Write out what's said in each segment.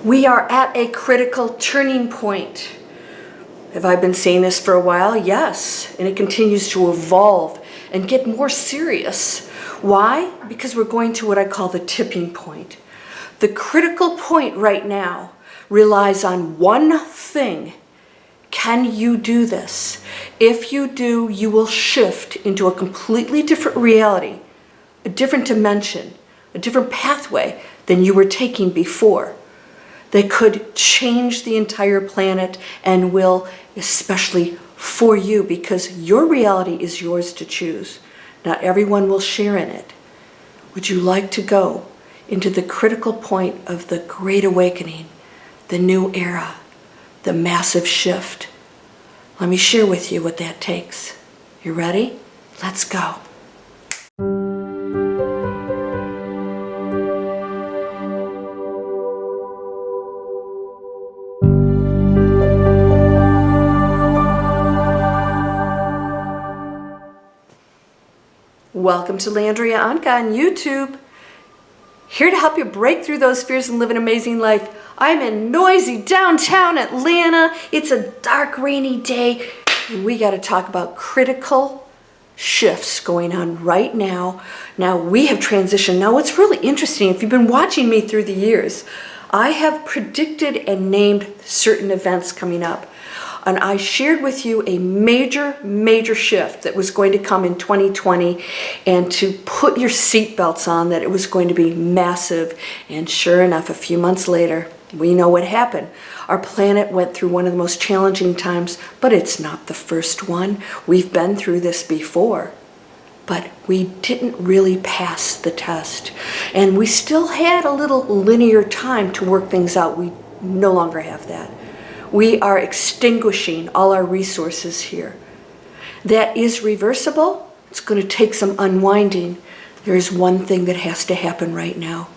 We are at a critical turning point. Have I been saying this for a while? Yes. And it continues to evolve and get more serious. Why? Because we're going to what I call the tipping point. The critical point right now relies on one thing. Can you do this? If you do, you will shift into a completely different reality, a different dimension, a different pathway than you were taking before. That could change the entire planet and will, especially for you, because your reality is yours to choose. Not everyone will share in it. Would you like to go into the critical point of the Great Awakening, the new era, the massive shift? Let me share with you what that takes. You ready? Let's go. Welcome to Landria Onkka on YouTube. Here to help you break through those fears and live an amazing life. I'm in noisy downtown Atlanta. It's a dark, rainy day, and we got to talk about critical shifts going on right now. Now, we have transitioned. Now, what's really interesting, if you've been watching me through the years, I have predicted and named certain events coming up. And I shared with you a major shift that was going to come in 2020, and to put your seatbelts on, that it was going to be massive. And sure enough, a few months later, we know what happened. Our planet went through one of the most challenging times, but it's not the first one. We've been through this before, but we didn't really pass the test. And we still had a little linear time to work things out. We no longer have that. We are extinguishing all our resources here. That is reversible. It's going to take some unwinding. There is one thing that has to happen right now.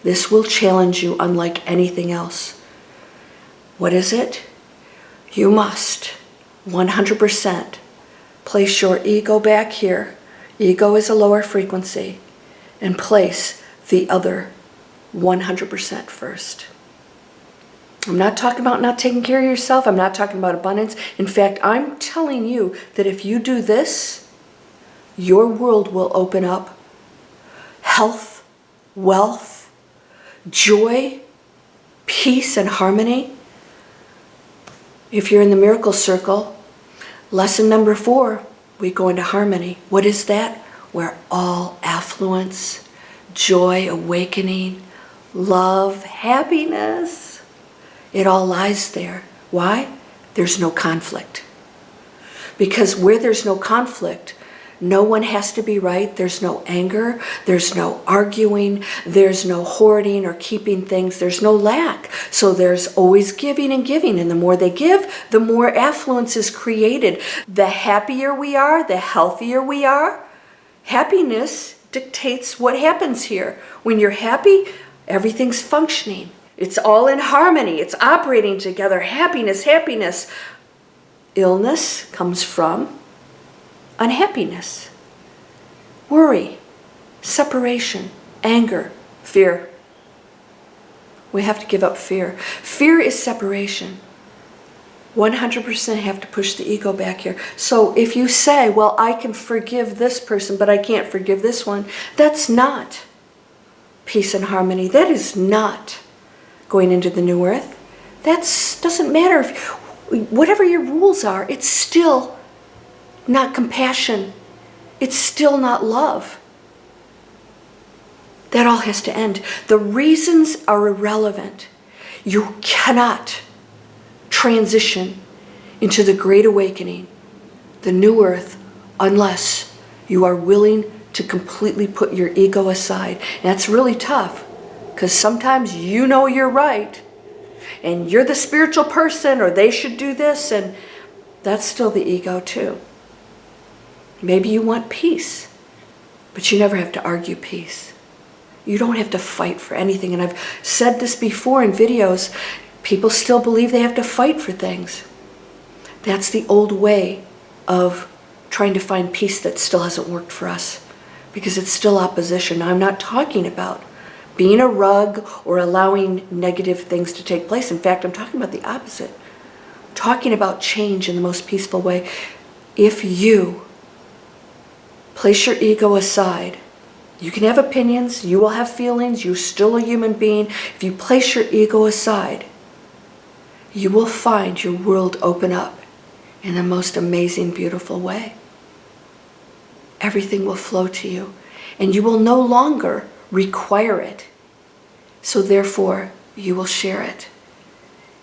This will challenge you unlike anything else. What is it? You must 100% place your ego back here. Ego is a lower frequency. And place the other 100% first. I'm not talking about not taking care of yourself. I'm not talking about abundance. In fact, I'm telling you that if you do this, your world will open up. Health, wealth, joy, peace, and harmony. If you're in the miracle circle, lesson number 4, we go into harmony. What is that? Where all affluence, joy, awakening, love, happiness, it all lies there. Why? There's no conflict. Because where there's no conflict, no one has to be right. There's no anger. There's no arguing. There's no hoarding or keeping things. There's no lack. So there's always giving and giving. And the more they give, the more affluence is created. The happier we are, the healthier we are. Happiness dictates what happens here. When you're happy, everything's functioning. It's all in harmony. It's operating together. Happiness, happiness. Illness comes from unhappiness, worry, separation, anger, fear. We have to give up fear. Fear is separation. 100% have to push the ego back here. So if you say, well, I can forgive this person, but I can't forgive this one, that's not peace and harmony. That is not going into the new earth. That doesn't matter. Whatever your rules are, it's still not compassion. It's still not love. That all has to end. The reasons are irrelevant. You cannot transition into the Great Awakening, the new earth, unless you are willing to completely put your ego aside. And that's really tough. Because sometimes you know you're right, and you're the spiritual person, or they should do this, and that's still the ego too. Maybe you want peace, but you never have to argue peace. You don't have to fight for anything. And I've said this before in videos, people still believe they have to fight for things. That's the old way of trying to find peace that still hasn't worked for us, because it's still opposition. Now, I'm not talking about being a rug or allowing negative things to take place. In fact, I'm talking about the opposite. I'm talking about change in the most peaceful way. If you place your ego aside, you can have opinions, you will have feelings, you're still a human being. If you place your ego aside, you will find your world open up in the most amazing, beautiful way. Everything will flow to you, and you will no longer require it. So therefore, you will share it.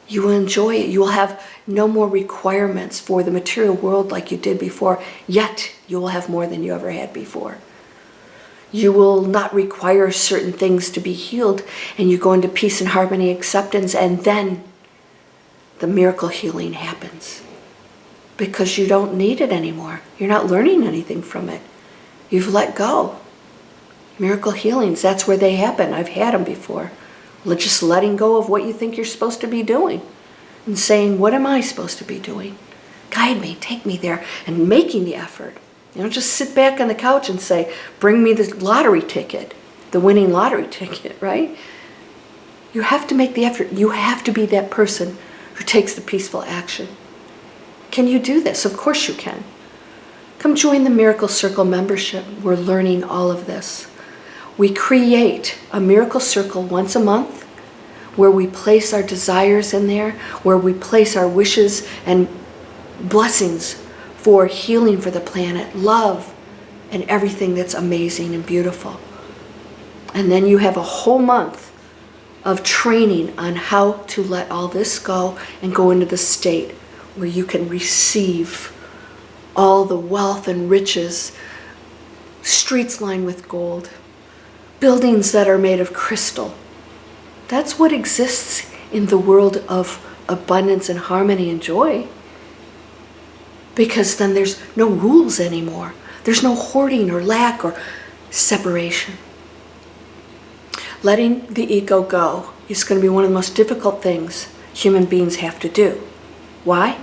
You will enjoy it. You will have no more requirements for the material world like you did before, yet you will have more than you ever had before. You will not require certain things to be healed, and you go into peace and harmony, acceptance, and then the miracle healing happens. Because you don't need it anymore. You're not learning anything from it. You've let go. Miracle healings, that's where they happen. I've had them before. Just letting go of what you think you're supposed to be doing and saying, what am I supposed to be doing? Guide me, take me there, and making the effort. You don't just sit back on the couch and say, bring me the lottery ticket, the winning lottery ticket, right? You have to make the effort. You have to be that person who takes the peaceful action. Can you do this? Of course you can. Come join the Miracle Circle membership. We're learning all of this. We create a Miracle Circle once a month where we place our desires in there, where we place our wishes and blessings for healing for the planet, love, and everything that's amazing and beautiful. And then you have a whole month of training on how to let all this go and go into the state where you can receive all the wealth and riches, streets lined with gold, buildings that are made of crystal. That's what exists in the world of abundance and harmony and joy. Because then there's no rules anymore. There's no hoarding or lack or separation. Letting the ego go is going to be one of the most difficult things human beings have to do. Why?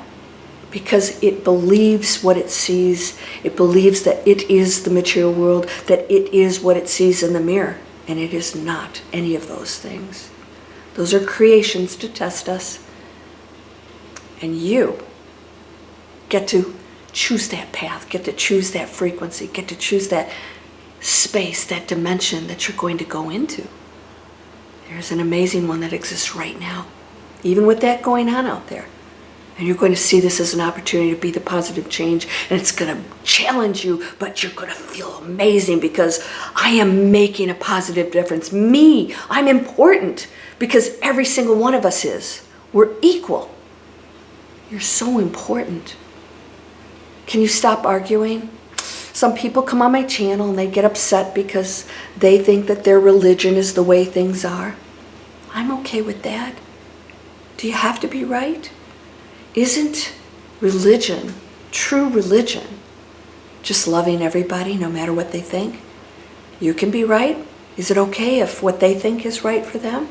Because it believes what it sees. It believes that it is the material world, that it is what it sees in the mirror. And it is not any of those things. Those are creations to test us. And you get to choose that path, get to choose that frequency, get to choose that space, that dimension that you're going to go into. There's an amazing one that exists right now, even with that going on out there. And you're going to see this as an opportunity to be the positive change, and it's going to challenge you, but you're going to feel amazing because I am making a positive difference. Me, I'm important because every single one of us is. We're equal. You're so important. Can you stop arguing? Some people come on my channel and they get upset because they think that their religion is the way things are. I'm okay with that. Do you have to be right? Isn't religion, true religion, just loving everybody no matter what they think? You can be right. Is it okay if what they think is right for them?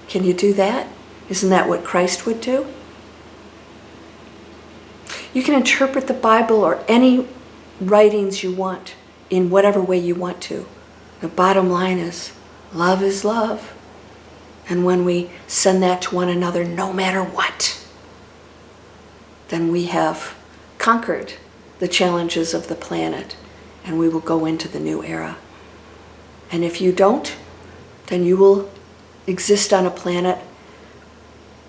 Can you do that? Isn't that what Christ would do? You can interpret the Bible or any writings you want in whatever way you want to. The bottom line is love. And when we send that to one another, no matter what, then we have conquered the challenges of the planet and we will go into the new era. And if you don't, then you will exist on a planet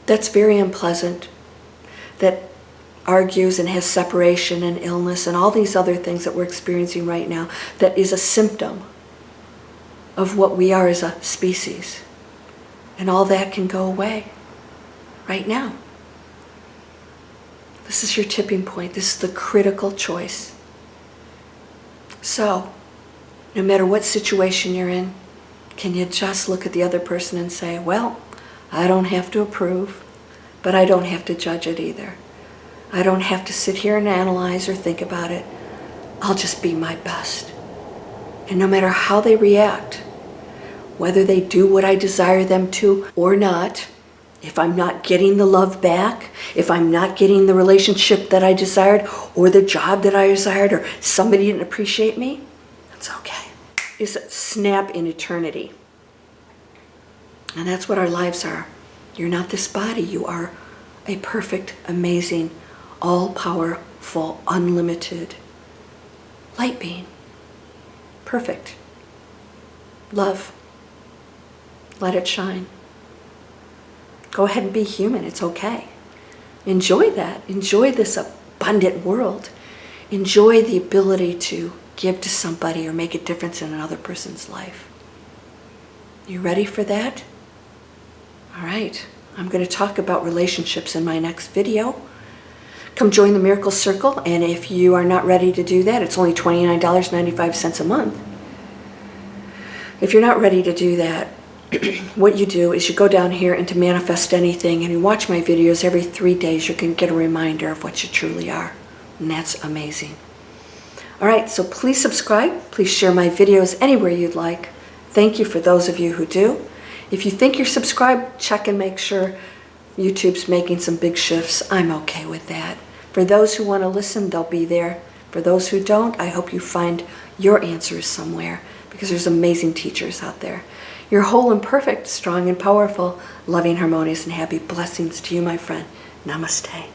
that's very unpleasant, that argues and has separation and illness and all these other things that we're experiencing right now, that is a symptom of what we are as a species. And all that can go away right now. This is your tipping point. This is the critical choice. So, no matter what situation you're in, can you just look at the other person and say, well, I don't have to approve, but I don't have to judge it either. I don't have to sit here and analyze or think about it. I'll just be my best. And no matter how they react, whether they do what I desire them to or not, if I'm not getting the love back, if I'm not getting the relationship that I desired or the job that I desired or somebody didn't appreciate me, that's okay. It's a snap in eternity. And that's what our lives are. You're not this body. You are a perfect, amazing, all-powerful, unlimited light being. Perfect. Love. Let it shine. Go ahead and be human. It's okay. Enjoy that. Enjoy this abundant world. Enjoy the ability to give to somebody or make a difference in another person's life. You ready for that? All right. I'm going to talk about relationships in my next video. Come join the Miracle Circle, and if you are not ready to do that, it's only $29.95 a month. If you're not ready to do that, what you do is you go down here into Manifest Anything, and you watch my videos every 3 days. You can get a reminder of what you truly are, and that's amazing. All right, so please subscribe. Please share my videos anywhere you'd like. Thank you for those of you who do. If you think you're subscribed, check and make sure YouTube's making some big shifts. I'm okay with that. For those who want to listen, they'll be there. For those who don't, I hope you find your answers somewhere, because there's amazing teachers out there. You're whole and perfect, strong and powerful, loving, harmonious, and happy. Blessings to you, my friend. Namaste.